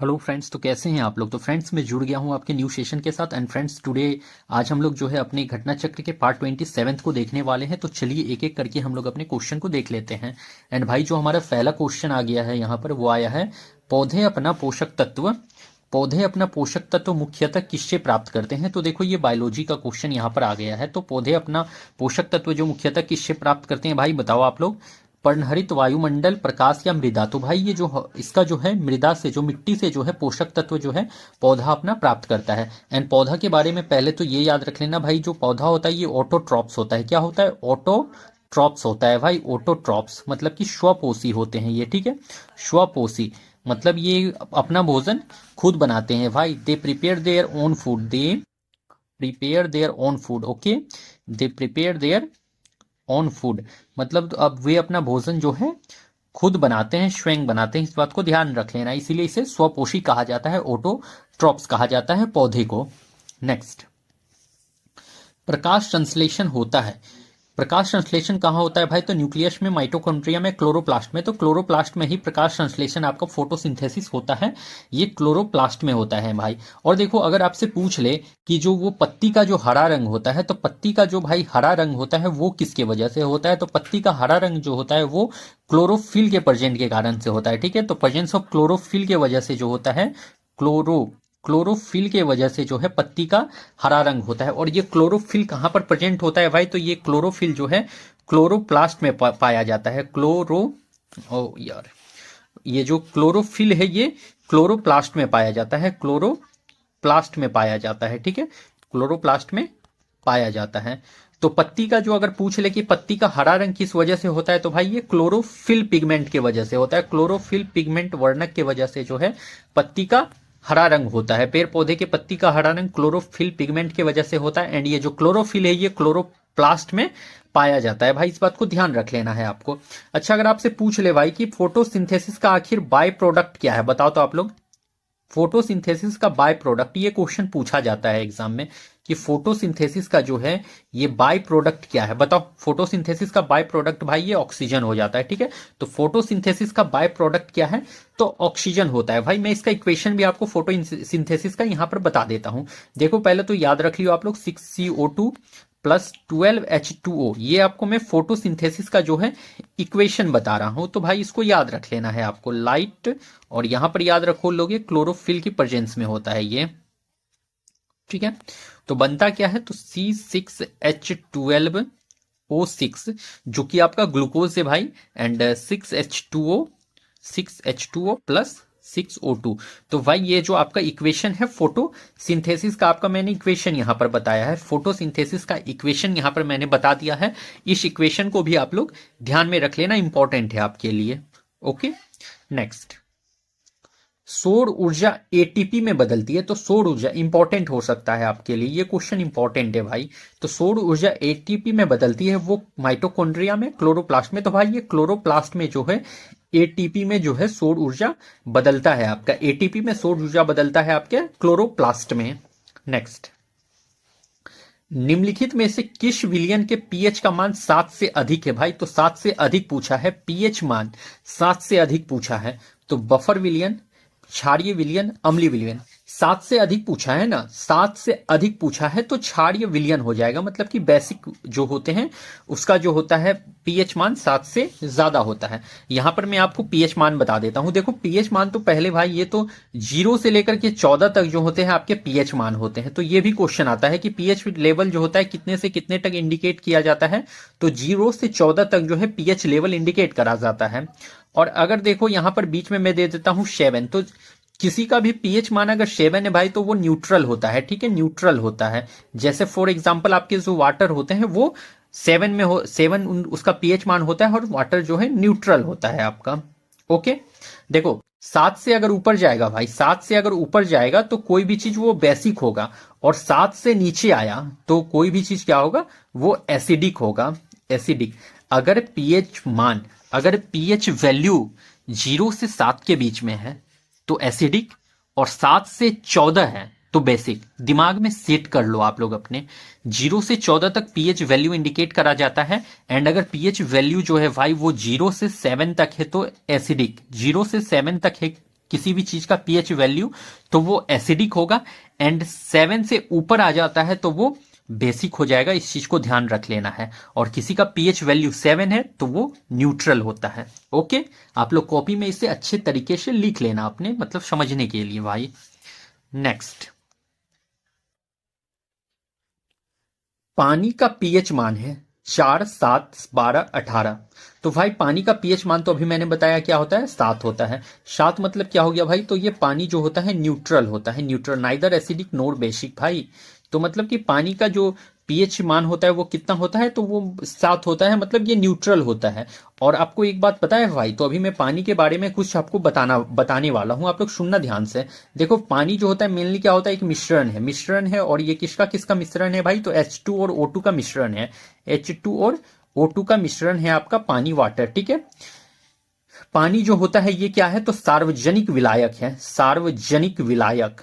Hello friends, तो कैसे हैं आप लोग। तो फ्रेंड्स, मैं जुड़ गया हूं आपके न्यू सेशन के साथ। एंड फ्रेंड्स, टुडे आज हम लोग जो है अपने घटना चक्र के पार्ट 27 को देखने वाले हैं। तो चलिए एक एक करके हम लोग अपने क्वेश्चन को देख लेते हैं। एंड भाई, जो हमारा पहला क्वेश्चन आ गया है यहाँ पर, वो आया है, पौधे अपना पोषक तत्व मुख्यतः किससे प्राप्त करते हैं। तो देखो, ये बायोलॉजी का क्वेश्चन यहाँ पर आ गया है। तो पौधे अपना पोषक तत्व जो मुख्यतः किससे प्राप्त करते हैं, भाई बताओ आप लोग। पर्णहरित वायुमंडल, प्रकाश या मृदा। तो भाई ये जो इसका जो है, मृदा से, जो मिट्टी से जो है पोषक तत्व जो है पौधा अपना प्राप्त करता है। एंड पौधा के बारे में पहले तो ये याद रख लेना भाई, जो पौधा होता है ये ऑटोट्रॉप्स होता है। क्या होता है? ऑटोट्रॉप्स होता है भाई। ऑटोट्रॉप्स मतलब कि स्वपोषी होते हैं ये, ठीक है। स्वपोषी मतलब ये अपना भोजन खुद बनाते हैं भाई। They prepare their own food, okay. They prepare their on food मतलब तो अब वे अपना भोजन जो है खुद बनाते हैं, स्वयं बनाते हैं। इस बात को ध्यान रख लेना, इसीलिए इसे स्वपोषी कहा जाता है, ऑटोट्रॉप्स कहा जाता है पौधे को। नेक्स्ट, प्रकाश संश्लेषण होता है। प्रकाश संश्लेषण कहाँ होता है भाई? तो न्यूक्लियस में, माइटोकॉन्ड्रिया में, क्लोरोप्लास्ट में। तो क्लोरोप्लास्ट में ही प्रकाश संश्लेषण, आपका फोटोसिंथेसिस होता है, ये क्लोरोप्लास्ट में होता है भाई। और देखो, अगर आपसे पूछ ले कि जो वो पत्ती का जो हरा रंग होता है, तो पत्ती का जो भाई हरा रंग होता है वो किसके वजह से होता है? तो पत्ती का हरा रंग जो होता है वो क्लोरोफिल के प्रेजेंट के कारण से होता है, ठीक है। तो प्रेजेंस ऑफ क्लोरोफिल के वजह से जो होता है, क्लोरोफिल के वजह से जो है पत्ती का हरा रंग होता है। और ये क्लोरोफिल कहाँ पर प्रेजेंट होता है भाई? तो ये क्लोरोफिल जो है क्लोरोप्लास्ट में पाया जाता है। ओ यार, ये जो क्लोरोफिल है ये क्लोरोप्लास्ट में पाया जाता है, क्लोरोप्लास्ट में पाया जाता है, ठीक है। क्लोरोप्लास्ट में पाया जाता है। तो पत्ती का जो अगर पूछ ले कि पत्ती का हरा रंग किस वजह से होता है, तो भाई ये क्लोरोफिल पिगमेंट के वजह से होता है। क्लोरोफिल पिगमेंट वर्णक के वजह से जो है पत्ती का हरा रंग होता है। पेड़ पौधे के पत्ती का हरा रंग क्लोरोफिल पिगमेंट की वजह से होता है। एंड ये जो क्लोरोफिल है ये क्लोरोप्लास्ट में पाया जाता है भाई। इस बात को ध्यान रख लेना है आपको। अच्छा, अगर आपसे पूछ ले भाई कि फोटोसिंथेसिस का आखिर बाय प्रोडक्ट क्या है, बताओ तो आप लोग। फोटोसिंथेसिस का बाय प्रोडक्ट, ये क्वेश्चन पूछा जाता है एग्जाम में कि फोटोसिंथेसिस का जो है ये बाय प्रोडक्ट क्या है, बताओ। फोटोसिंथेसिस का बाय प्रोडक्ट भाई ये ऑक्सीजन हो जाता है, ठीक है। तो फोटोसिंथेसिस का बाय प्रोडक्ट क्या है? तो ऑक्सीजन होता है भाई। मैं इसका इक्वेशन भी आपको फोटोसिंथेसिस का यहां पर बता देता हूं। देखो, पहले तो याद रख लियो आप लोग, 6CO2 प्लस 12H2O, ये आपको मैं फोटोसिंथेसिस का जो है इक्वेशन बता रहा हूं। तो भाई इसको याद रख लेना है आपको। लाइट, और यहां पर याद रखो लोग, ये क्लोरोफिल की प्रेजेंस में होता है ये, ठीक है। तो बनता क्या है? तो C6H12O6, जो कि आपका ग्लूकोज है भाई। And 6H2O plus 6O2। तो भाई ये जो आपका इक्वेशन है फोटोसिंथेसिस का, आपका मैंने इक्वेशन यहां पर बताया है। फोटोसिंथेसिस का इक्वेशन यहां पर मैंने बता दिया है। इस इक्वेशन को भी आप लोग ध्यान में रख लेना, इंपॉर्टेंट है आपके लिए। ओके, नेक्स्ट, सौर ऊर्जा एटीपी में बदलती है। तो सौर ऊर्जा इंपॉर्टेंट हो सकता है आपके लिए, ये क्वेश्चन इंपॉर्टेंट है भाई। तो सौर ऊर्जा एटीपी में बदलती है, वो माइटोकॉन्ड्रिया में, क्लोरोप्लास्ट में। तो भाई ये क्लोरोप्लास्ट में जो है एटीपी में जो है सौर ऊर्जा बदलता है आपका। एटीपी में सौर ऊर्जा बदलता है आपके क्लोरोप्लास्ट में। नेक्स्ट, निम्नलिखित में से किस विलयन के पीएच का मान 7 से अधिक है भाई? तो 7 से अधिक पूछा है, पीएच मान 7 से अधिक पूछा है। तो बफर विलयन, क्षारीय विलयन, अम्लीय विलयन। 7 से अधिक पूछा है ना, 7 से अधिक पूछा है तो क्षारीय विलयन हो जाएगा। मतलब कि बेसिक जो होते हैं उसका जो होता है पीएच मान 7 से ज्यादा होता है। यहां पर मैं आपको पीएच मान बता देता हूं। देखो, पीएच मान तो पहले भाई ये तो 0 से लेकर के 14 तक जो होते हैं आपके पीएच मान होते हैं। तो ये भी क्वेश्चन आता है कि पीएच लेवल जो होता है कितने से कितने तक इंडिकेट किया जाता है? तो 0 से 14 तक जो है पीएच लेवल इंडिकेट करा जाता है। और अगर देखो यहां पर बीच में मैं दे देता हूं 7, तो किसी का भी पीएच मान अगर 7 है भाई तो वो न्यूट्रल होता है, ठीक है, न्यूट्रल होता है। जैसे फॉर एग्जांपल आपके जो वाटर होते हैं वो 7 में हो, 7 उसका पीएच मान होता है, और वाटर जो है न्यूट्रल होता है आपका। ओके, देखो 7 से अगर ऊपर जाएगा भाई, 7 से अगर ऊपर जाएगा तो कोई भी चीज वो बेसिक होगा, और 7 से नीचे आया तो कोई भी चीज क्या होगा? वो एसिडिक होगा, एसिडिक। अगर पीएच मान, अगर पीएच वैल्यू 0 से 7 के बीच में है तो एसिडिक, और 7 से 14 है तो बेसिक। दिमाग में सेट कर लो आप लोग अपने। 0 से 14 तक पीएच वैल्यू इंडिकेट करा जाता है। एंड अगर पीएच वैल्यू जो है भाई वो 0 से 7 तक है तो एसिडिक, 0 से 7 तक है किसी भी चीज का पीएच वैल्यू तो वो एसिडिक होगा, एंड 7 से ऊपर आ जाता है तो वो बेसिक हो जाएगा। इस चीज को ध्यान रख लेना है। और किसी का पीएच वैल्यू 7 है तो वो न्यूट्रल होता है। ओके, आप लोग कॉपी में इसे अच्छे तरीके से लिख लेना अपने मतलब समझने के लिए भाई। नेक्स्ट, पानी का पीएच मान है 4, 7, 12, 18। तो भाई पानी का पीएच मान तो अभी मैंने बताया क्या होता है, 7 होता है। 7 मतलब क्या हो गया भाई, तो ये पानी जो होता है न्यूट्रल होता है, न्यूट्रल, नाइदर एसिडिक नोर बेसिक भाई। तो मतलब कि पानी का जो पीएच मान होता है वो कितना होता है, तो वो 7 होता है, मतलब ये न्यूट्रल होता है। और आपको एक बात पता है भाई, तो अभी मैं पानी के बारे में कुछ आपको बताने वाला हूं, आप लोग सुनना ध्यान से। देखो पानी जो होता है मेनली क्या होता है, एक मिश्रण है। और ये किसका किसका मिश्रण है भाई, तो H2 और O2 का मिश्रण है। H2 और O2 का मिश्रण है आपका पानी, वाटर, ठीक है। पानी जो होता है ये क्या है, तो सार्वजनिक विलायक है, सार्वजनिक विलायक।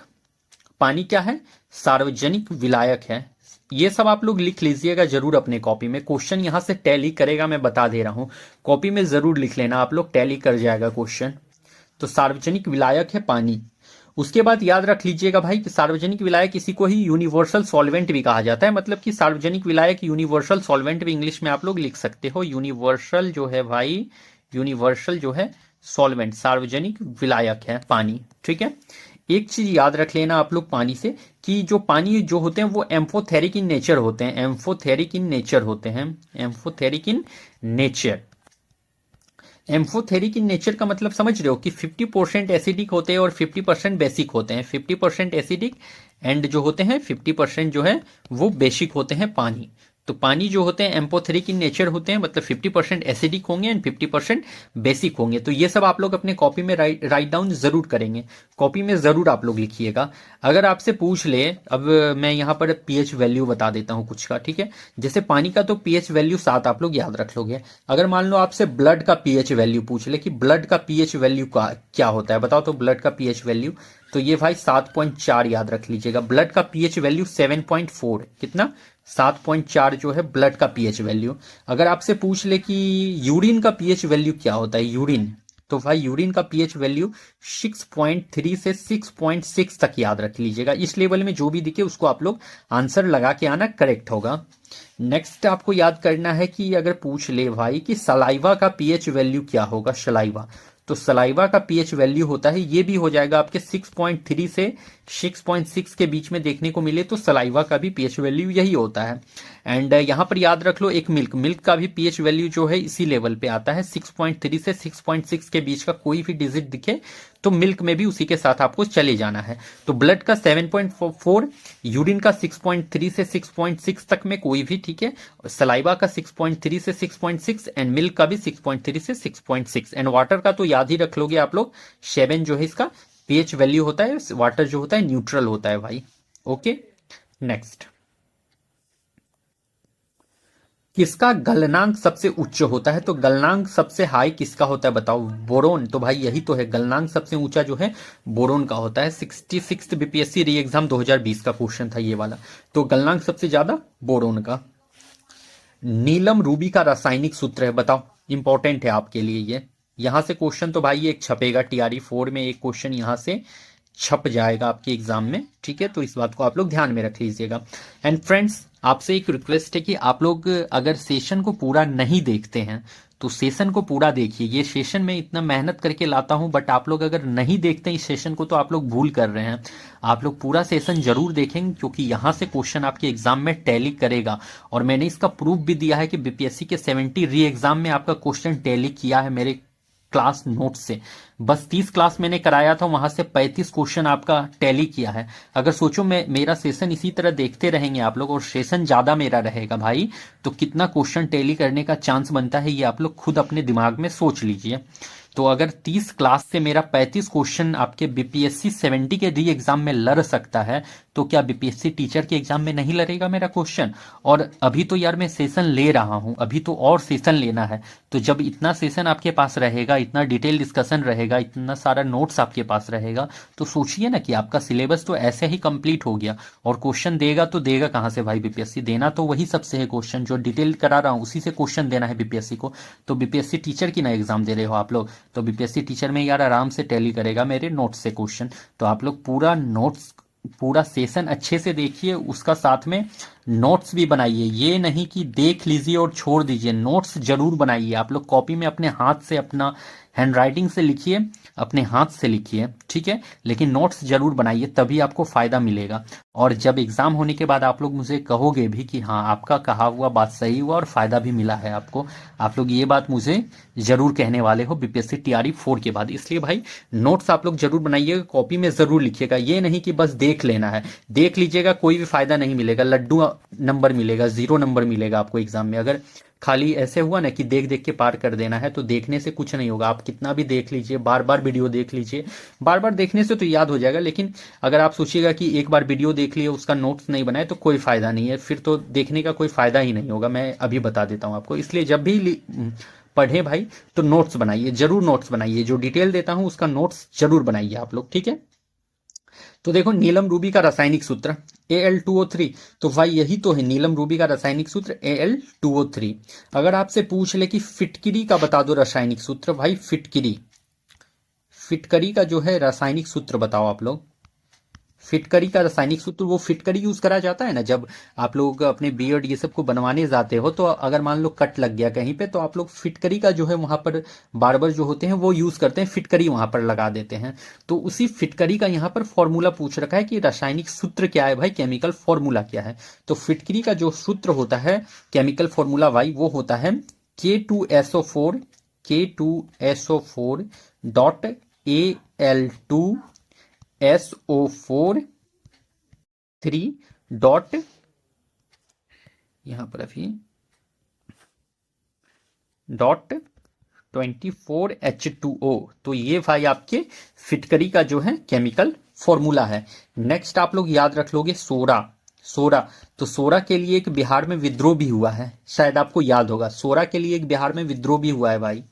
पानी क्या है, सार्वजनिक विलायक है। ये सब आप लोग लिख लीजिएगा जरूर अपने कॉपी में, क्वेश्चन यहां से टैली करेगा, मैं बता दे रहा हूं। कॉपी में जरूर लिख लेना आप लोग, टैली कर जाएगा क्वेश्चन। तो सार्वजनिक विलायक है पानी। उसके बाद याद रख लीजिएगा भाई कि सार्वजनिक विलायक किसी को ही यूनिवर्सल सॉल्वेंट भी कहा जाता है, मतलब कि सार्वजनिक विलायक यूनिवर्सल सॉल्वेंट भी इंग्लिश में आप लोग लिख सकते हो। यूनिवर्सल जो है भाई, यूनिवर्सल जो है सॉल्वेंट, सार्वजनिक विलायक है पानी, ठीक है। एक चीज याद रख लेना आप लोग पानी से, कि जो पानी जो होते हैं वो एम्फोथेरिक इन नेचर होते हैं, एम्फोथेरिक इन नेचर होते हैं, एम्फोथेरिक इन नेचर। एम्फोथेरिक इन नेचर का मतलब समझ रहे हो कि 50% एसिडिक होते हैं और 50% बेसिक होते हैं। 50% एसिडिक एंड जो होते हैं 50% जो है वो बेसिक होते हैं पानी। तो पानी जो होते हैं एम्फोथेरिक इन नेचर होते हैं, मतलब 50% एसिडिक होंगे एंड 50% बेसिक होंगे। तो ये सब आप लोग अपने कॉपी में राइट डाउन जरूर करेंगे, कॉपी में जरूर आप लोग लिखिएगा। अगर आपसे पूछ ले, अब मैं यहाँ पर पीएच वैल्यू बता देता हूँ कुछ का, ठीक है। जैसे पानी का तो पीएच वैल्यू 7 आप लोग याद रख लोगे। अगर मान लो आपसे ब्लड का पीएच वैल्यू पूछ ले कि ब्लड का पीएच वैल्यू का क्या होता है, बताओ तो ब्लड का पीएच वैल्यू, तो ये भाई 7.4 याद रख लीजिएगा। ब्लड का पीएच वैल्यू 7.4, कितना, 7.4 जो है ब्लड का पीएच वैल्यू। अगर आपसे पूछ ले कि यूरिन का पीएच वैल्यू क्या होता है, यूरिन, तो भाई यूरिन का पीएच वैल्यू 6.3 से 6.6 तक याद रख लीजिएगा। इस लेवल में जो भी दिखे उसको आप लोग आंसर लगा के आना, करेक्ट होगा। नेक्स्ट आपको याद करना है कि अगर पूछ ले भाई कि सलाइवा का पीएच वैल्यू क्या होगा, सलाइवा, तो सलाइवा का पीएच वैल्यू होता है, ये भी हो जाएगा आपके 6.3 से 6.6 के बीच में देखने को मिले, तो सलाइवा का भी पीएच वैल्यू यही होता है। एंड यहां पर याद रख लो एक मिल्क का भी पीएच वैल्यू जो है इसी लेवल पे आता है, 6.3 से 6.6 के बीच का कोई भी डिजिट दिखे तो मिल्क में भी उसी के साथ आपको चले जाना है। तो ब्लड का 7.4, यूरिन का 6.3 से 6.6 तक में कोई भी, ठीक है। सलाइवा का 6.3 से 6.6 एंड मिल्क का भी 6.3 से 6.6 एंड वाटर का तो याद ही रख लोगे आप लोग, 7 जो है इसका पीएच वैल्यू होता है। वाटर जो होता है न्यूट्रल होता है भाई। ओके, नेक्स्ट, किसका गलनांक सबसे उच्च होता है, तो गलनांक सबसे हाई किसका होता है बताओ, बोरोन। तो भाई यही तो है, गलनांक सबसे ऊंचा जो है बोरोन का होता है। 66 बीपीएससी री एग्जाम 2020 का क्वेश्चन था ये वाला। तो गलनांक सबसे ज्यादा बोरोन का। नीलम रूबी का रासायनिक सूत्र है, बताओ, इंपॉर्टेंट है आपके लिए ये। यहां से क्वेश्चन तो भाई एक छपेगा, टीआरई 4 में एक क्वेश्चन यहां से छप जाएगा आपके एग्जाम में, ठीक है। तो इस बात को आप लोग ध्यान में रख लीजिएगा। एंड फ्रेंड्स, आपसे एक रिक्वेस्ट है कि आप लोग अगर सेशन को पूरा नहीं देखते हैं तो सेशन को पूरा देखिए। ये सेशन में इतना मेहनत करके लाता हूं, बट आप लोग अगर नहीं देखते इस सेशन को तो आप लोग भूल कर रहे हैं। आप लोग पूरा सेशन जरूर देखेंगे, क्योंकि यहां से क्वेश्चन आपके एग्जाम में टैली करेगा। और मैंने इसका प्रूफ भी दिया है कि बीपीएससी के 70 री एग्जाम में आपका क्वेश्चन टैली किया है मेरे क्लास नोट से। बस 30 क्लास मैंने कराया था, वहां से 35 क्वेश्चन आपका टैली किया है। अगर सोचो मैं मेरा सेशन इसी तरह देखते रहेंगे आप लोग और सेशन ज्यादा मेरा रहेगा भाई, तो कितना क्वेश्चन टैली करने का चांस बनता है ये आप लोग खुद अपने दिमाग में सोच लीजिए। तो अगर 30 क्लास से मेरा 35 क्वेश्चन आपके बीपीएससी 70 के री एग्जाम में लड़ सकता है, तो क्या बीपीएससी टीचर के एग्जाम में नहीं लड़ेगा मेरा क्वेश्चन। और अभी तो यार मैं सेशन ले रहा हूं, अभी तो और सेशन लेना है। तो जब इतना सेशन आपके पास रहेगा, इतना डिटेल डिस्कशन रहेगा, इतना सारा नोट्स आपके पास रहेगा, तो सोचिए ना कि आपका सिलेबस तो ऐसे ही कंप्लीट हो गया। और क्वेश्चन देगा तो देगा कहां से भाई बीपीएससी, देना तो वही सबसे है क्वेश्चन, जो डिटेल करा रहा हूं उसी से क्वेश्चन देना है बीपीएससी को। तो बीपीएससी टीचर की ना एग्जाम दे रहे हो आप लोग, तो बीपीएससी टीचर में यार आराम से टैली करेगा मेरे नोट्स से क्वेश्चन। तो आप लोग पूरा नोट्स, पूरा सेशन अच्छे से देखिए, उसका साथ में नोट्स भी बनाइए। ये नहीं कि देख लीजिए और छोड़ दीजिए, नोट्स जरूर बनाइए। आप लोग कॉपी में अपने हाथ से, अपना हैंड राइटिंग से लिखिए, अपने हाथ से लिखिए, ठीक है, लेकिन नोट्स जरूर बनाइए, तभी आपको फायदा मिलेगा। और जब एग्जाम होने के बाद आप लोग मुझे कहोगे भी कि हाँ आपका कहा हुआ बात सही हुआ और फायदा भी मिला है आपको, आप लोग ये बात मुझे जरूर कहने वाले हो बीपीएससी टीआरई 4 के बाद। इसलिए भाई नोट्स आप लोग जरूर बनाइएगा, कॉपी में जरूर लिखिएगा। ये नहीं कि बस देख लेना है, देख लीजिएगा कोई भी फायदा नहीं मिलेगा, लड्डू नंबर मिलेगा, 0 नंबर मिलेगा आपको एग्जाम में। अगर खाली ऐसे हुआ ना कि देख देख के पार कर देना है, तो देखने से कुछ नहीं होगा। आप कितना भी देख लीजिए, बार बार वीडियो देख लीजिए, बार बार देखने से तो याद हो जाएगा, लेकिन अगर आप सोचिएगा कि एक बार वीडियो देख लिए उसका नोट्स नहीं बनाए तो कोई फायदा नहीं है, फिर तो देखने का कोई फायदा ही नहीं होगा। मैं अभी बता देता हूं आपको। इसलिए जब भी पढ़े भाई तो नोट्स बनाइए, जरूर नोट्स बनाइए। जो डिटेल देता हूं उसका नोट्स जरूर बनाइए आप लोग, ठीक है। तो देखो नीलम रूबी का रासायनिक सूत्र Al2O3, तो भाई यही तो है नीलम रूबी का रासायनिक सूत्र Al2O3। अगर आपसे पूछ ले कि फिटकिरी का बता दो रासायनिक सूत्र, भाई फिटकिरी, फिटकरी का जो है रासायनिक सूत्र बताओ आप लोग। फिटकरी का रासायनिक सूत्र, वो फिटकरी यूज करा जाता है ना जब आप लोग अपने बियर्ड ये सब को बनवाने जाते हो, तो अगर मान लो कट लग गया कहीं पे, तो आप लोग फिटकरी का जो है वहां पर बार्बर जो होते हैं वो यूज करते हैं, फिटकरी वहां पर लगा देते हैं। तो उसी फिटकरी का यहाँ पर फॉर्मूला पूछ रखा है कि रासायनिक सूत्र क्या है भाई, केमिकल फॉर्मूला क्या है। तो फिटकरी का जो सूत्र होता है, केमिकल फॉर्मूला भाई, वो होता है K2SO4, K2SO4 dot Al2SO4 3 dot, यहां पर अभी डॉट 24H2O। तो ये भाई आपके फिटकरी का जो है केमिकल फॉर्मूला है। नेक्स्ट आप लोग याद रख लोगे सोरा, सोरा। तो सोरा के लिए एक बिहार में विद्रोह भी हुआ है, शायद आपको याद होगा, सोरा के लिए एक बिहार में विद्रोह भी हुआ है भाई।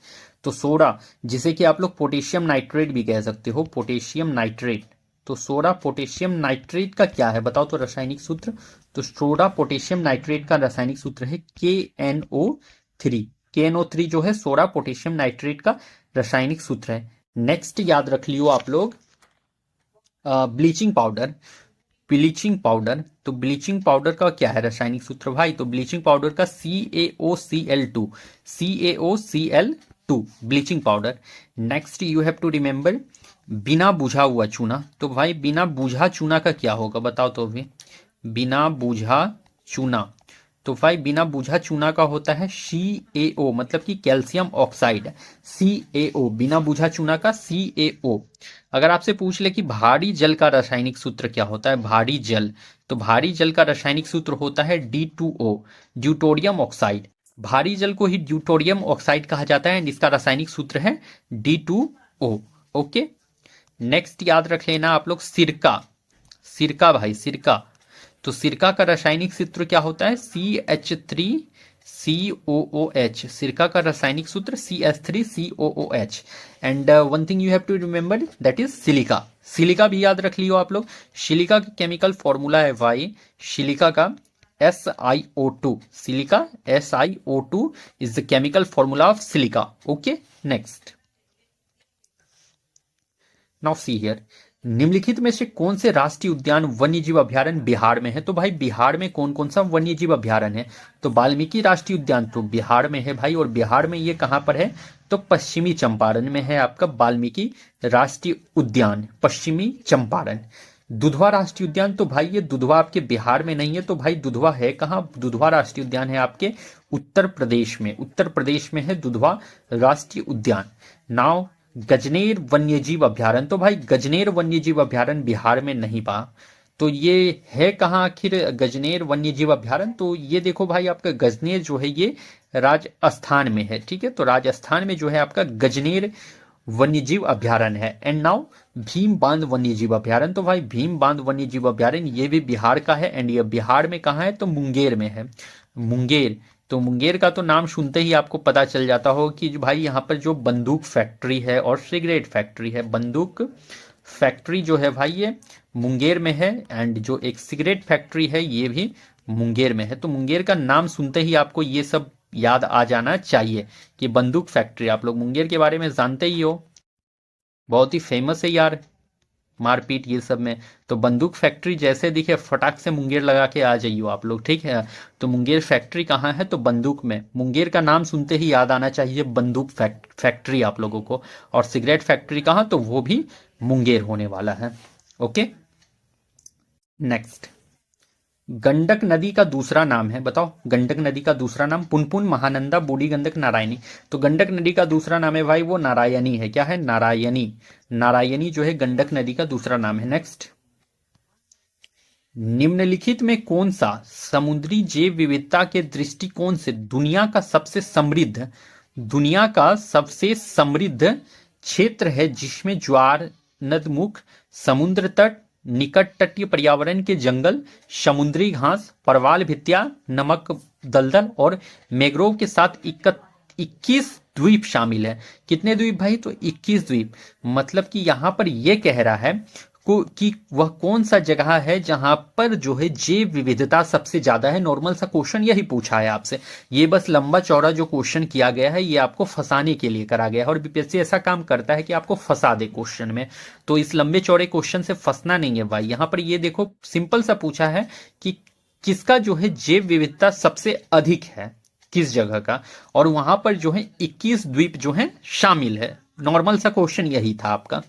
तो सोरा, जिसे कि आप लोग पोटेशियम नाइट्रेट भी कह सकते हो, पोटेशियम नाइट्रेट। तो सोडा पोटेशियम नाइट्रेट का क्या है बताओ तो रासायनिक सूत्र। तो सोडा पोटेशियम नाइट्रेट का रासायनिक सूत्र है KNO3। KNO3 जो है सोडा पोटेशियम नाइट्रेट का रासायनिक सूत्र है। नेक्स्ट याद रख लियो आप लोग ब्लीचिंग पाउडर, ब्लीचिंग पाउडर। तो ब्लीचिंग पाउडर का क्या है रासायनिक सूत्र भाई, तो ब्लीचिंग पाउडर का CaOCl2, CaOCl2 bleaching powder. Next you have to remember बिना बुझा हुआ चूना। तो भाई बिना बुझा चूना का क्या होगा बताओ तो अभी, बिना बुझा चूना। तो भाई बिना बुझा चूना का होता है CaO, मतलब कि कैल्शियम ऑक्साइड, CaO, बिना बुझा चूना का CaO। अगर आपसे पूछ ले कि भारी जल का रासायनिक सूत्र क्या होता है, भारी जल, तो भारी जल का रासायनिक सूत्र होता है D2O, ड्यूटोरियम ऑक्साइड। भारी जल को ही ड्यूटोरियम ऑक्साइड कहा जाता है, इसका रासायनिक सूत्र है D2O। ओके, नेक्स्ट याद रख लेना आप लोग सिरका, सिरका भाई, सिरका। तो सिरका का रासायनिक सूत्र क्या होता है, CH3COOH। सिरका का रासायनिक सूत्र CH3COOH। And one thing you have to remember that is silica, silica भी याद रख लियो आप लोग। सिलिका का केमिकल फॉर्मूला है भाई, सिलिका का SiO2, silica SiO2 is the chemical formula of silica. Okay, next now see here, निम्नलिखित में से कौन से राष्ट्रीय उद्यान वन्यजीव अभ्यारण्य बिहार में है। तो भाई बिहार में कौन कौन सा वन्यजीव अभ्यारण्य है, तो वाल्मीकि राष्ट्रीय उद्यान तो बिहार में है भाई, और बिहार में ये कहां पर है, तो पश्चिमी चंपारण में है आपका वाल्मीकि राष्ट्रीय उद्यान, पश्चिमी चंपारण। दुधवा राष्ट्रीय उद्यान, तो भाई ये दुधवा आपके बिहार में नहीं है, तो भाई दुधवा है कहां, दुधवा राष्ट्रीय उद्यान है आपके उत्तर प्रदेश में, उत्तर प्रदेश में है दुधवा राष्ट्रीय उद्यान। नाउ गजनेर वन्यजीव अभ्यारण्य, तो भाई गजनेर वन्यजीव अभ्यारण्य बिहार में नहीं पा, तो ये है कहां आखिर गजनेर वन्यजीव अभ्यारण्य, तो ये देखो भाई आपका गजनेर जो है ये राजस्थान में है, ठीक है। तो राजस्थान में जो है आपका गजनेर वन्यजीव अभ्यारण्य है। एंड नाउ भीम बांध वन्यजीव अभ्यारण्य, तो भाई भीम बांध वन्यजीव अभ्यारण्य ये भी बिहार का है, एंड ये बिहार में कहां है, तो मुंगेर में है, मुंगेर। तो मुंगेर का तो नाम सुनते ही आपको पता चल जाता हो कि भाई यहाँ पर जो बंदूक फैक्ट्री है और सिगरेट फैक्ट्री है, बंदूक फैक्ट्री जो है भाई ये मुंगेर में है, एंड जो एक सिगरेट फैक्ट्री है ये भी मुंगेर में है। तो मुंगेर का नाम सुनते ही आपको ये सब याद आ जाना चाहिए कि बंदूक फैक्ट्री, आप लोग मुंगेर के बारे में जानते ही हो, बहुत ही फेमस है यार मारपीट ये सब में। तो बंदूक फैक्ट्री जैसे दिखे फटाक से मुंगेर लगा के आ जाइयो आप लोग, ठीक है। तो मुंगेर फैक्ट्री कहाँ है, तो बंदूक में। मुंगेर का नाम सुनते ही याद आना चाहिए बंदूक फैक्ट्री आप लोगों को। और सिगरेट फैक्ट्री कहाँ, तो वो भी मुंगेर होने वाला है। Okay, next. गंडक नदी का दूसरा नाम है, बताओ गंडक नदी का दूसरा नाम। पुनपुन, महानंदा, बूढ़ी गंडक, नारायणी। तो गंडक नदी का दूसरा नाम है भाई वो नारायणी है। क्या है, नारायणी। नारायणी जो है गंडक नदी का दूसरा नाम है। नेक्स्ट। निम्नलिखित में कौन सा समुद्री जैव विविधता के दृष्टिकोण से दुनिया का सबसे समृद्ध क्षेत्र है, जिसमें ज्वार, नदमुख, समुद्र तट, निकट तटीय पर्यावरण के जंगल, समुद्री घास, परवाल भित्तियां, नमक दलदल और मैंग्रोव के साथ 21 द्वीप शामिल है। कितने द्वीप भाई, तो 21 द्वीप। मतलब कि यहां पर यह कह रहा है कि वह कौन सा जगह है जहां पर जो है जैव विविधता सबसे ज्यादा है। नॉर्मल सा क्वेश्चन यही पूछा है आपसे, ये बस लंबा चौड़ा जो क्वेश्चन किया गया है ये आपको फंसाने के लिए करा गया है। और बीपीएससी ऐसा काम करता है कि आपको फंसा दे क्वेश्चन में। तो इस लंबे चौड़े क्वेश्चन से फंसना नहीं है भाई। यहां पर ये देखो सिंपल सा पूछा है कि किसका जो है जैव विविधता सबसे अधिक है, किस जगह का, और वहां पर जो है 21 द्वीप जो है शामिल है। नॉर्मल सा क्वेश्चन यही था आपका।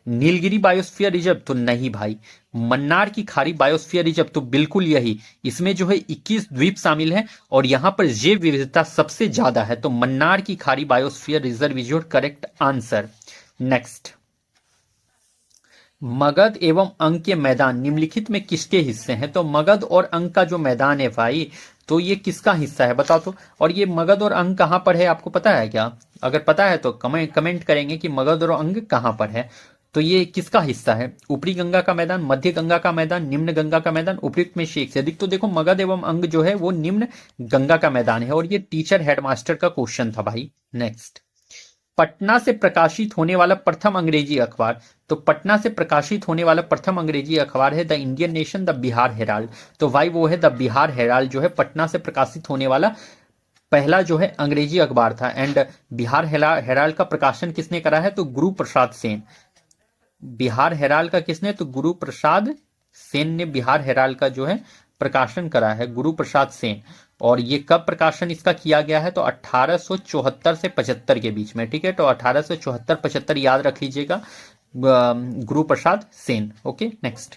नीलगिरी बायोस्फीयर रिजर्व, तो नहीं भाई। मन्नार की खाड़ी बायोस्फीयर रिजर्व, तो बिल्कुल यही। इसमें जो है 21 द्वीप शामिल है और यहां पर जैव विविधता सबसे ज्यादा है, तो मन्नार की खाड़ी biosphere reserve is your correct answer. Next. Magadh एवं अंक के मैदान निम्नलिखित में किसके हिस्से हैं, तो मगध और अंक का जो मैदान है भाई, तो ये किसका हिस्सा है बताओ तो। और ये मगध और अंक कहां पर है, आपको पता है क्या? अगर पता है तो कमेंट करेंगे कि मगध और अंक कहां पर है। तो ये किसका हिस्सा है, ऊपरी गंगा का मैदान, मध्य गंगा का मैदान, निम्न गंगा का मैदान, उपयुक्त में से एक से अधिक। तो देखो मगध एवं अंग जो है वो निम्न गंगा का मैदान है और ये टीचर हेडमास्टर का क्वेश्चन था भाई। नेक्स्ट। पटना से प्रकाशित होने वाला प्रथम अंग्रेजी अखबार, तो पटना से प्रकाशित होने वाला प्रथम अंग्रेजी अखबार है the Indian nation, the Bihar Herald. तो भाई वो है द बिहार हेराल्ड जो है पटना से प्रकाशित होने वाला पहला जो है अंग्रेजी अखबार था। एंड बिहार हेराल्ड का प्रकाशन किसने करा है, तो गुरु प्रसाद सेन। बिहार हेराल्ड का किसने, तो गुरु प्रसाद सेन ने बिहार हेराल्ड का जो है प्रकाशन करा है, गुरु प्रसाद सेन। और ये कब प्रकाशन इसका किया गया है, तो 1874 से 75 के बीच में, ठीक है। तो 1874-75 याद रख लीजिएगा, Guru Prasad Sen. Okay, next.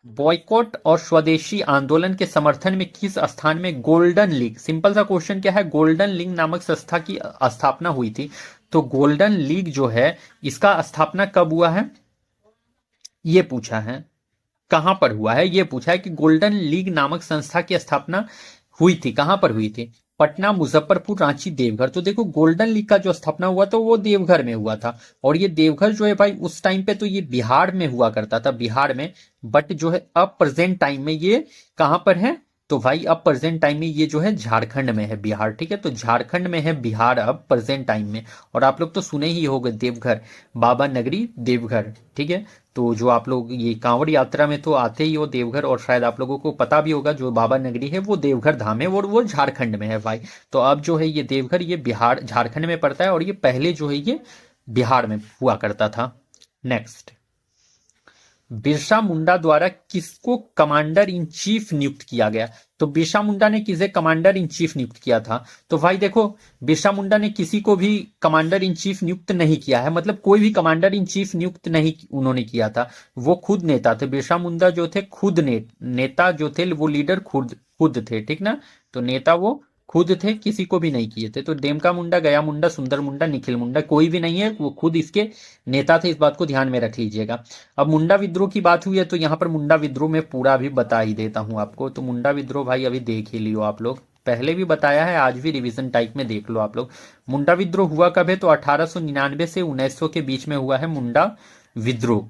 Boycott और स्वदेशी आंदोलन के समर्थन में किस स्थान में गोल्डन लीग, सिंपल सा क्वेश्चन क्या है, गोल्डन लीग नामक संस्था की स्थापना हुई थी। तो गोल्डन लीग जो है इसका स्थापना कब हुआ है, ये पूछा है। कहां पर हुआ है ये पूछा है कि गोल्डन लीग नामक संस्था की स्थापना हुई थी, कहां पर हुई थी, पटना, मुजफ्फरपुर, रांची, देवघर। तो देखो गोल्डन लीग का जो स्थापना हुआ तो वो देवघर में हुआ था। और ये देवघर जो है भाई उस टाइम पे तो ये बिहार में हुआ करता था, बिहार में। बट जो है अब प्रेजेंट टाइम में ये कहां पर है, तो भाई अब प्रेजेंट टाइम में ये जो है झारखंड में है, बिहार, ठीक है। तो झारखंड में है बिहार अब प्रेजेंट टाइम में। और आप लोग तो सुने ही होंगे देवघर, बाबा नगरी देवघर, ठीक है। तो जो आप लोग ये कांवड़ यात्रा में तो आते ही हो देवघर, और शायद आप लोगों को पता भी होगा जो बाबा नगरी है वो देवघर धाम है और वो झारखंड में है भाई। तो अब जो है ये देवघर ये बिहार झारखंड में पड़ता है और ये पहले जो है ये बिहार में हुआ करता था। नेक्स्ट। बिरसा मुंडा द्वारा किसको कमांडर इन चीफ नियुक्त किया गया, तो बिरसा मुंडा ने किसे कमांडर इन चीफ नियुक्त किया था, तो भाई देखो बिरसा मुंडा ने किसी को भी कमांडर इन चीफ नियुक्त नहीं किया है। मतलब कोई भी कमांडर इन चीफ नियुक्त नहीं उन्होंने किया था, वो खुद नेता थे। बिरसा मुंडा जो थे खुद नेता जो थे, वो लीडर खुद थे, ठीक ना। तो नेता वो खुद थे, किसी को भी नहीं किए थे। तो डेमका मुंडा, गया मुंडा, सुंदर मुंडा, निखिल मुंडा कोई भी नहीं है, वो खुद इसके नेता थे। इस बात को ध्यान में रख लीजिएगा। अब मुंडा विद्रोह की बात हुई है तो यहाँ पर मुंडा विद्रोह में पूरा भी बता ही देता हूं आपको। तो मुंडा विद्रोह भाई अभी देख ही लियो आप लोग, पहले भी बताया है, आज भी रिवीजन टाइप में देख लो आप लोग। मुंडा विद्रोह हुआ कब है, तो 1899 से 1900 के बीच में हुआ है मुंडा विद्रोह।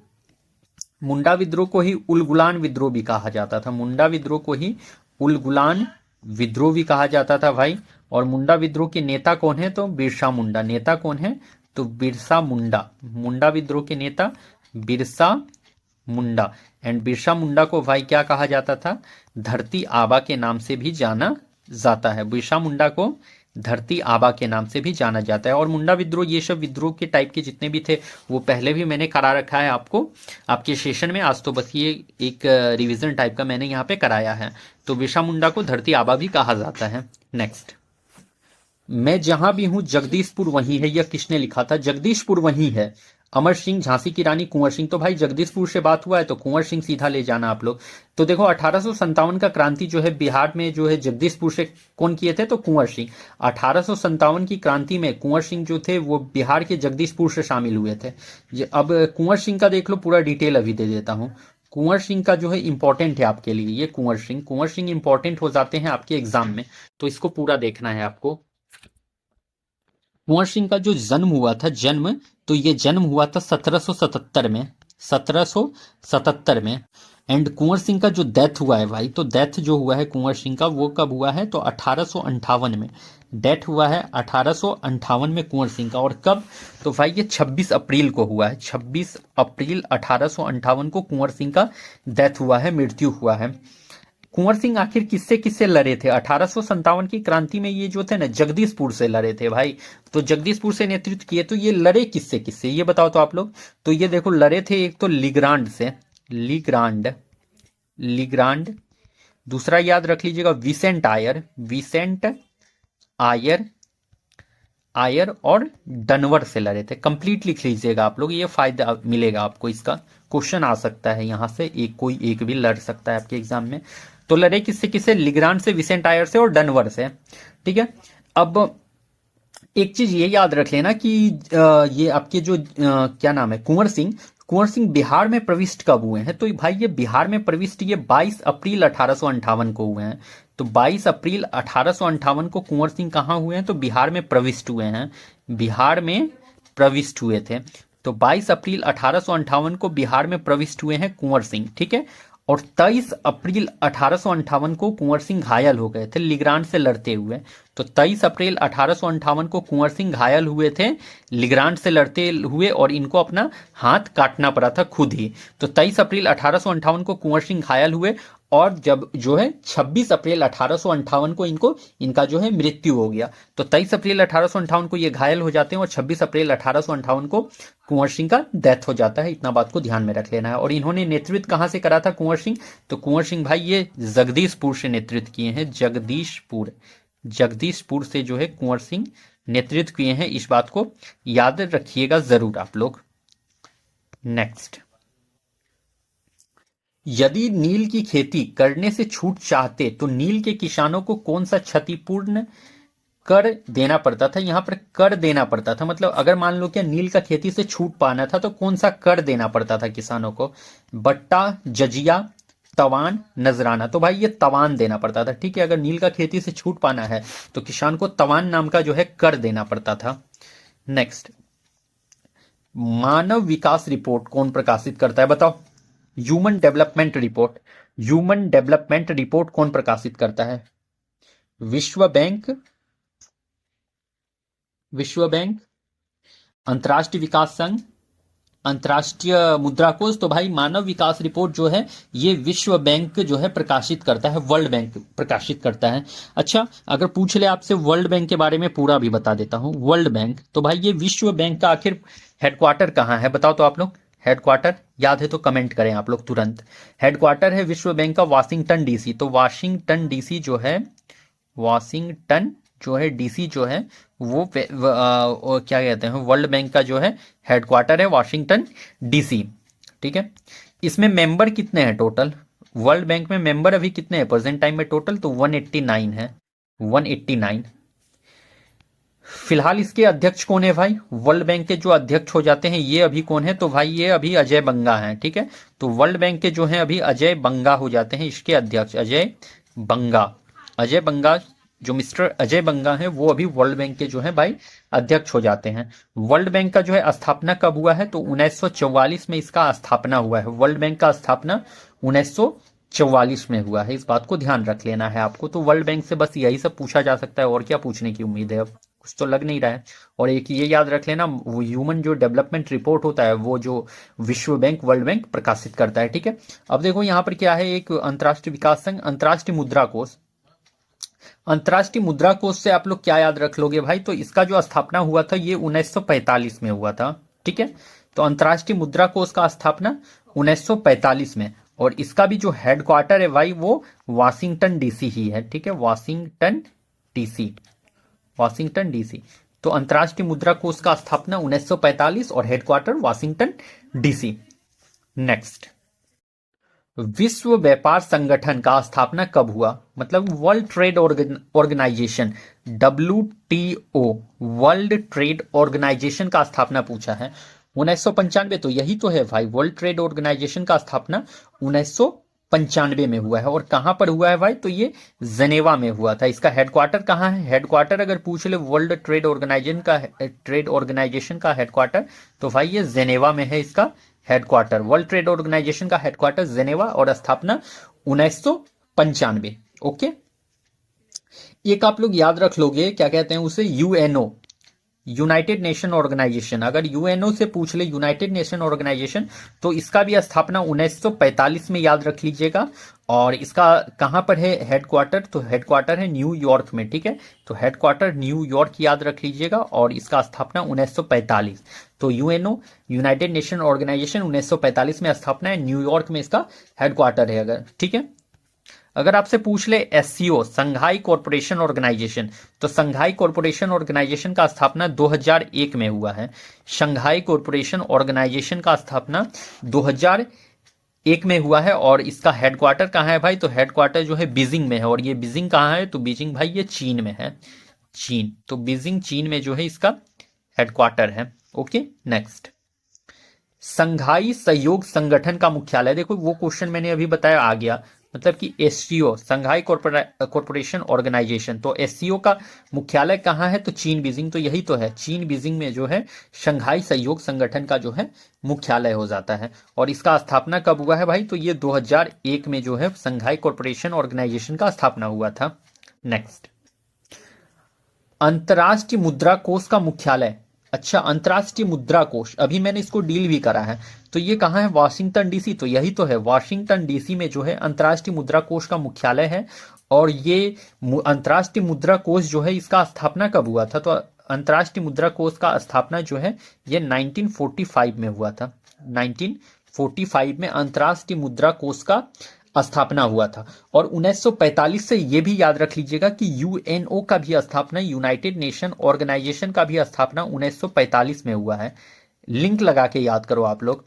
मुंडा विद्रोह को ही उलगुलान विद्रोह भी कहा जाता था, मुंडा विद्रोह को ही उलगुलान विद्रोह भी कहा जाता था भाई। और मुंडा विद्रोह के नेता कौन है, तो बिरसा मुंडा। नेता कौन है, तो बिरसा मुंडा। मुंडा विद्रोह के नेता बिरसा मुंडा। एंड बिरसा मुंडा को भाई क्या कहा जाता था, धरती आबा के नाम से भी जाना जाता है। बिरसा मुंडा को धरती आबा के नाम से भी जाना जाता है। और मुंडा विद्रोह, ये सब विद्रोह के टाइप के जितने भी थे वो पहले भी मैंने करा रखा है आपको आपके सेशन में। आज तो बस ये एक रिवीजन टाइप का मैंने यहाँ पे कराया है। तो बिरसा मुंडा को धरती आबा भी कहा जाता है। नेक्स्ट, मैं जहां भी हूं जगदीशपुर वहीं है, यह किसने लिखा था? जगदीशपुर वहीं है, अमर सिंह, झांसी की रानी कुंवर सिंह। तो भाई जगदीशपुर से बात हुआ है तो कुंवर सिंह सीधा ले जाना आप लोग। तो देखो 1857 का क्रांति जो है बिहार में जो है जगदीशपुर से कौन किए थे? तो कुंवर सिंह। 1857 की क्रांति में कुंवर सिंह जो थे वो बिहार के जगदीशपुर से शामिल हुए थे। अब कुंवर सिंह का देख लो, पूरा डिटेल अभी दे देता हूं। कुंवर सिंह का जो है इंपॉर्टेंट है आपके लिए, ये कुंवर सिंह इंपॉर्टेंट हो जाते हैं आपके एग्जाम में, तो इसको पूरा देखना है आपको। कुंवर सिंह का जो जन्म हुआ था, जन्म, तो ये जन्म हुआ था 1777 में, 1777 में। एंड कुंवर सिंह का जो डेथ हुआ है भाई, तो डेथ जो हुआ है कुंवर सिंह का वो कब हुआ है? तो 1858 में डेथ हुआ है, 1858 में कुंवर सिंह का। और कब? तो भाई ये 26 अप्रैल को हुआ है, 26 अप्रैल 1858 को कुंवर सिंह का डेथ हुआ है, मृत्यु हुआ है। कुंवर सिंह आखिर किससे किससे लड़े थे? 1857 की क्रांति में ये जो थे ना जगदीशपुर से लड़े थे भाई। तो जगदीशपुर से नेतृत्व किए, तो ये लड़े किससे किससे ये बताओ तो आप लोग। तो ये देखो लड़े थे एक तो लिग्रांड से, लिग्रांड, लिग्रांड। दूसरा याद रख लीजिएगा विसेंट आयर, विसेंट आयर, आयर और डनवर से लड़े थे। कंप्लीट लिख लीजिएगा आप लोग, ये फायदा मिलेगा आपको इसका। क्वेश्चन आ सकता है यहां से, एक कोई एक भी लड़ सकता है आपके एग्जाम में। तो लड़े किससे किससे? लिग्रांड से, विसेंट आयर से और डनवर से। ठीक है। अब एक चीज ये याद रख लेना कि ये आपके जो क्या नाम है कुंवर सिंह, कुंवर सिंह बिहार में प्रविष्ट कब हुए हैं? तो भाई ये बिहार में प्रविष्ट ये 22 अप्रैल 1858 को हुए हैं। तो 22 अप्रैल 1858 को कुंवर सिंह कहाँ हुए हैं? तो बिहार में प्रविष्ट हुए हैं, बिहार में प्रविष्ट हुए थे। तो 22 अप्रैल 1858 को बिहार में प्रविष्ट हुए हैं कुंवर सिंह। ठीक है। और 23 अप्रैल 1858 को कुंवर सिंह घायल हो गए थे लिग्रांड से लड़ते हुए। तो 23 अप्रैल 1858 को कुंवर सिंह घायल हुए थे लिग्रांड से लड़ते हुए, और इनको अपना हाथ काटना पड़ा था खुद ही। तो 23 अप्रैल 1858 को कुंवर सिंह घायल हुए, और जब जो है 26 अप्रैल 1858 को इनका जो है मृत्यु हो गया। तो 23 अप्रैल 1858 को ये घायल हो जाते हैं और 26 अप्रैल 1858 को कुंवर सिंह का डेथ हो जाता है। इतना बात को ध्यान में रख लेना है। और इन्होंने नेतृत्व कहां से करा था कुंवर सिंह? तो कुंवर सिंह भाई ये जगदीशपुर से नेतृत्व किए हैं, जगदीशपुर, जगदीशपुर से जो है कुंवर सिंह नेतृत्व किए हैं। इस बात को याद रखिएगा जरूर आप लोग। नेक्स्ट, यदि नील की खेती करने से छूट चाहते तो नील के किसानों को कौन सा क्षतिपूर्ण कर देना पड़ता था? यहां पर कर देना पड़ता था, मतलब अगर मान लो क्या नील का खेती से छूट पाना था तो कौन सा कर देना पड़ता था किसानों को? बट्टा, जजिया, तवान, नजराना। तो भाई ये तवान देना पड़ता था। ठीक है। अगर नील का खेती से छूट पाना है तो किसान को तवान नाम का जो है कर देना पड़ता था। नेक्स्ट, मानव विकास रिपोर्ट कौन प्रकाशित करता है? बताओ। Human development report, human development report कौन प्रकाशित करता है? विश्व बैंक, विश्व बैंक, अंतर्राष्ट्रीय विकास संघ, अंतर्राष्ट्रीय मुद्रा कोष। तो भाई मानव विकास रिपोर्ट जो है ये विश्व बैंक जो है प्रकाशित करता है, वर्ल्ड बैंक प्रकाशित करता है। अच्छा, अगर पूछ ले आपसे वर्ल्ड बैंक के बारे में पूरा भी बता देता हूं। वर्ल्ड बैंक, तो भाई ये विश्व बैंक का आखिर हेडक्वार्टर कहां है? बताओ तो आप लोग। हेडक्वार्टर याद है तो कमेंट करें आप लोग तुरंत। हेडक्वार्टर है विश्व बैंक का वाशिंगटन डीसी। तो वाशिंगटन डीसी जो है, वाशिंगटन जो है डीसी जो है वो क्या कहते हैं, वर्ल्ड बैंक का जो है हेडक्वार्टर है वाशिंगटन डीसी। ठीक है। इसमें मेंबर कितने हैं टोटल? वर्ल्ड बैंक में मेंबर अभी कितने हैं प्रेजेंट टाइम में टोटल? तो 189 है, 189। फिलहाल इसके अध्यक्ष कौन है भाई? वर्ल्ड बैंक के जो अध्यक्ष हो जाते हैं ये अभी कौन है? तो भाई ये अभी अजय बंगा हैं। ठीक है। तो वर्ल्ड बैंक के जो है अभी अजय बंगा हो जाते हैं इसके अध्यक्ष, अजय बंगा। अजय बंगा जो मिस्टर अजय बंगा है वो अभी वर्ल्ड बैंक के जो है भाई अध्यक्ष हो जाते हैं। वर्ल्ड बैंक का जो है स्थापना कब हुआ है? तो 1944 में इसका स्थापना हुआ है। वर्ल्ड बैंक का स्थापना 1944 में हुआ है। इस बात को ध्यान रख लेना है आपको। तो वर्ल्ड बैंक से बस यही सब पूछा जा सकता है, और क्या पूछने की उम्मीद है? अब कुछ तो लग नहीं रहा है। और एक ये याद रख लेना, वो ह्यूमन जो डेवलपमेंट रिपोर्ट होता है वो जो विश्व बैंक, वर्ल्ड बैंक प्रकाशित करता है। ठीक है। अब देखो यहाँ पर क्या है, एक अंतर्राष्ट्रीय विकास संघ, अंतर्राष्ट्रीय मुद्रा कोष। अंतर्राष्ट्रीय मुद्रा कोष से आप लोग क्या याद रख लोगे भाई, तो इसका जो स्थापना हुआ था ये 1945 में हुआ था। ठीक है, तो अंतर्राष्ट्रीय मुद्रा कोष का स्थापना 1945 में, और इसका भी जो हेडक्वार्टर है भाई वो वाशिंगटन डीसी ही है। ठीक है, वाशिंगटन डीसी, वाशिंगटन डीसी। तो अंतर्राष्ट्रीय मुद्रा कोष का स्थापना 1945 और हेडक्वार्टर वाशिंगटन डीसी। नेक्स्ट, विश्व व्यापार संगठन का स्थापना कब हुआ, मतलब World Trade Organization, WTO, World Trade Organization का स्थापना पूछा है 1995। तो यही तो है भाई, वर्ल्ड ट्रेड ऑर्गेनाइजेशन का स्थापना 1995 में हुआ है। और कहां पर हुआ है भाई, तो ये जेनेवा में हुआ था। इसका हेडक्वार्टर कहां है, हेडक्वार्टर अगर पूछ ले वर्ल्ड ट्रेड ऑर्गेनाइजेशन का हेडक्वार्टर, तो भाई ये जेनेवा में है इसका हेडक्वार्टर। वर्ल्ड ट्रेड ऑर्गेनाइजेशन का हेडक्वार्टर जेनेवा और स्थापना 1995। ओके, एक आप लोग याद रख लोगे, क्या कहते हैं उसे, यूएनओ, यूनाइटेड नेशन ऑर्गेनाइजेशन। अगर यूएनओ से पूछ ले यूनाइटेड नेशन ऑर्गेनाइजेशन, तो इसका भी स्थापना 1945 में याद रख लीजिएगा। और इसका कहां पर है हेडक्वार्टर, तो हेडक्वार्टर है न्यूयॉर्क में। ठीक है, तो हेडक्वार्टर न्यूयॉर्क याद रख लीजिएगा, और इसका स्थापना 1945। तो यूएनओ, यूनाइटेड नेशन ऑर्गेनाइजेशन, 1945 में स्थापना है, न्यूयॉर्क में इसका हेडक्वार्टर है। अगर ठीक है, अगर आपसे पूछ ले एससीओ, संघाई कॉरपोरेशन ऑर्गेनाइजेशन, तो संघाई कॉरपोरेशन ऑर्गेनाइजेशन का स्थापना 2001 में हुआ है। संघाई कॉरपोरेशन ऑर्गेनाइजेशन का स्थापना 2001 में हुआ है, और इसका हेडक्वार्टर कहाँ है भाई, तो हेडक्वार्टर जो है बीजिंग में है। और ये बीजिंग कहाँ है, तो बीजिंग भाई ये चीन में है, चीन। तो बीजिंग चीन में जो है इसका हेडक्वार्टर है। ओके, नेक्स्ट, संघाई सहयोग संगठन का मुख्यालय, देखो वो क्वेश्चन मैंने अभी बताया आ गया, मतलब कि एससीओ, संघाई कॉरपोरेशन ऑर्गेनाइजेशन। तो एससीओ का मुख्यालय कहाँ है, तो चीन बीजिंग। तो यही तो है, चीन बीजिंग में जो है संघाई सहयोग संगठन का जो है मुख्यालय हो जाता है। और इसका स्थापना कब हुआ है भाई, तो ये 2001 में जो है संघाई कॉरपोरेशन ऑर्गेनाइजेशन का स्थापना हुआ था। नेक्स्ट, अंतर्राष्ट्रीय मुद्रा कोष का मुख्यालय, अच्छा अंतर्राष्ट्रीय मुद्रा कोष, अभी मैंने इसको डील भी करा है, तो ये कहाँ है, वाशिंगटन डीसी। तो यही तो है, वाशिंगटन डीसी में जो है अंतर्राष्ट्रीय मुद्रा कोष का मुख्यालय है। और ये अंतर्राष्ट्रीय मुद्रा कोष जो है इसका स्थापना कब हुआ था, तो अंतर्राष्ट्रीय मुद्रा कोष का स्थापना जो है ये 1945 में हुआ था। 1945 में अंतर्राष्ट्रीय मुद्रा कोष का स्थापना हुआ था। और 1945 से यह भी याद रख लीजिएगा कि यूएनओ का भी स्थापना, यूनाइटेड नेशन ऑर्गेनाइजेशन का भी स्थापना 1945 में हुआ है। लिंक लगा के याद करो आप लोग,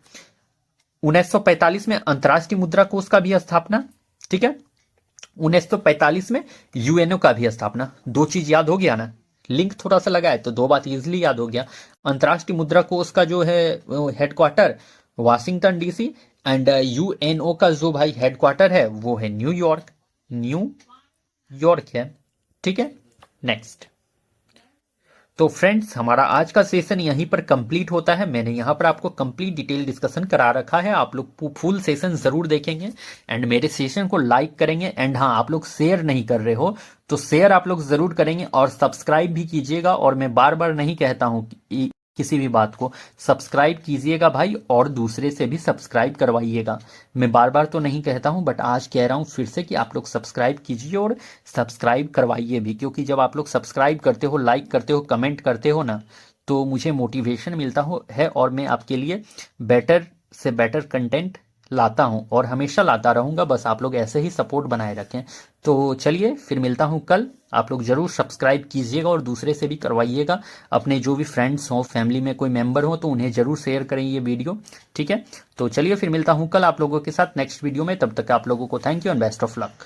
1945 में अंतर्राष्ट्रीय मुद्रा कोष का भी स्थापना, ठीक है, 1945 में यूएनओ का भी स्थापना। दो चीज याद हो गया ना, लिंक थोड़ा सा लगाए तो दो बात इजिली याद हो गया। अंतर्राष्ट्रीय मुद्रा कोष का जो है headquarter Washington DC, and UNO का जो भाई हेडक्वार्टर है वो है न्यूयॉर्क, न्यूयॉर्क है। ठीक है, नेक्स्ट। तो फ्रेंड्स, हमारा आज का सेशन यहीं पर कंप्लीट होता है। मैंने यहां पर आपको कंप्लीट डिटेल डिस्कशन करा रखा है, आप लोग फुल सेशन जरूर देखेंगे एंड मेरे सेशन को लाइक करेंगे। एंड हाँ, आप लोग शेयर नहीं कर रहे हो तो शेयर आप लोग जरूर करेंगे और सब्सक्राइब भी कीजिएगा। और मैं बार बार नहीं कहता हूं किसी भी बात को, सब्सक्राइब कीजिएगा भाई और दूसरे से भी सब्सक्राइब करवाइएगा। मैं बार बार तो नहीं कहता हूं, बट आज कह रहा हूं फिर से कि आप लोग सब्सक्राइब कीजिए और सब्सक्राइब करवाइए भी, क्योंकि जब आप लोग सब्सक्राइब करते हो, लाइक करते हो, कमेंट करते हो ना, तो मुझे मोटिवेशन मिलता है और मैं आपके लिए बेटर से बेटर कंटेंट लाता हूं और हमेशा लाता रहूंगा। बस आप लोग ऐसे ही सपोर्ट बनाए रखें। तो चलिए फिर मिलता हूं कल। आप लोग जरूर सब्सक्राइब कीजिएगा और दूसरे से भी करवाइएगा। अपने जो भी फ्रेंड्स हों, फैमिली में कोई मेंबर हो तो उन्हें जरूर शेयर करें ये वीडियो, ठीक है। तो चलिए फिर मिलता हूं कल आप लोगों के साथ नेक्स्ट वीडियो में। तब तक आप लोगों को thank you and best of luck.